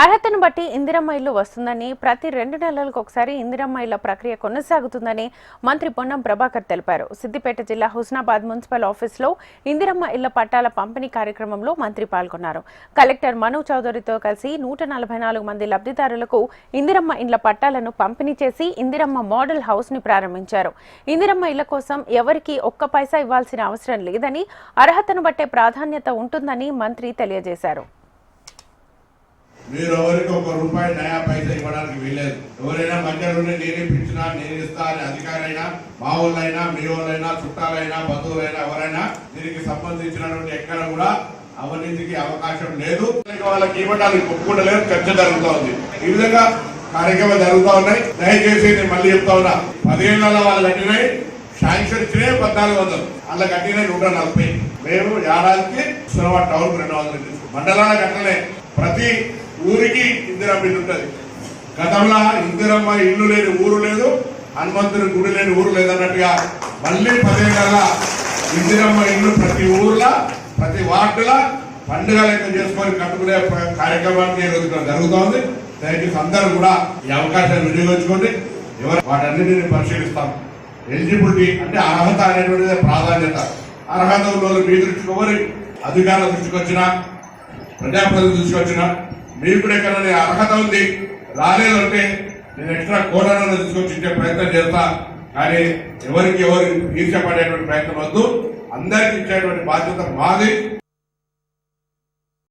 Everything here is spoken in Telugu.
అర్హతను బట్టి ఇందిరమ్మ ఇల్లు వస్తుందని, ప్రతి 2 నెలలకు ఒకసారి ఇందిరమ్మ ఇళ్ల ప్రక్రియ కొనసాగుతుందని మంత్రి పొన్నం ప్రభాకర్ తెలిపారు. సిద్దిపేట జిల్లా హుస్నాబాద్ మున్సిపల్ ఆఫీసులో ఇందిరమ్మ ఇళ్ల పట్టాల పంపిణీ కార్యక్రమంలో మంత్రి పాల్గొన్నారు. కలెక్టర్ మను చౌదరితో కలిసి 144 మంది లబ్ధిదారులకు ఇందిరమ్మ ఇళ్ల పట్టాలను పంపిణీ చేసి ఇందిరమ్మ మోడల్ హౌస్ ని ప్రారంభించారు. ఇందిరమ్మ ఇళ్ల కోసం ఎవరికి ఒక్క పైసా ఇవ్వాల్సిన అవసరం లేదని, అర్హతను బట్టే ప్రాధాన్యత ఉంటుందని మంత్రి తెలియజేశారు. మీరు ఎవరికి ఒక రూపాయి నయా పైసా ఇవ్వడానికి వీలేదు. ఎవరైనా మధ్యలో నేను ఇప్పించినా నేను ఇస్తా అని అధికారైనా, మా వాళ్ళైనా, మీ వాళ్ళైనా, చుట్టాలైనా, బంధువులైనా ఎవరైనా దీనికి సంబంధించినటువంటి ఎక్కడ కూడా అవినీతికి అవకాశం లేదు. వాళ్ళకి ఇవ్వడానికి ఒప్పుకుంటలేదు, చర్చ జరుగుతూ ఉంది. ఈ విధంగా కార్యక్రమాలు జరుగుతూ ఉన్నాయి. దయచేసి నేను మళ్ళీ చెప్తా ఉన్నా, 15 నెలల వాళ్ళు కట్టినాయి, శాంక్షన్ ఇచ్చినాయి 1400, అలా కట్టినాయి 140. మేము ఏడాదికి టౌన్ 200 మండలాల కట్టలే. ప్రతి ఊరికి ఇందిరమ్మ ఇల్లు ఉంటుంది. గతంలో ఇందిరమ్మ ఇల్లు లేని ఊరు లేదు, హనుమంతుని గుడి లేని ఊరు లేదన్నట్టుగా మళ్ళీ 15 నెలల ఇందిరమ్మ ఇల్లు ప్రతి ఊర్లో, ప్రతి వార్డుల పండుగ లెక్క చేసుకొని కట్టుకునే కార్యక్రమాన్ని జరుగుతోంది. దయచేసి అందరూ కూడా ఈ అవకాశాన్ని వినియోగించుకోండి. వాటన్నిటిని పరిశీలిస్తాం. ఎలిజిబిలిటీ అంటే అర్హత అనేటువంటిది ప్రాధాన్యత. అర్హత ఉన్న మీ దృష్టికి ఎవరి అధికారుల దృష్టికి వచ్చినా, ప్రజాప్రతినిధుల దృష్టికి వచ్చినా, మీకు కూడా ఎక్కడ అర్హత ఉంది రాలేదంటే నేను ఎక్స్ట్రా కోణాలను తీసుకొచ్చి ఇచ్చే ప్రయత్నం చేస్తా. కానీ ఎవరికి ఈర్ష్యపడేటువంటి ప్రయత్నం వద్దు. అందరికి ఇచ్చేటువంటి బాధ్యత మాది.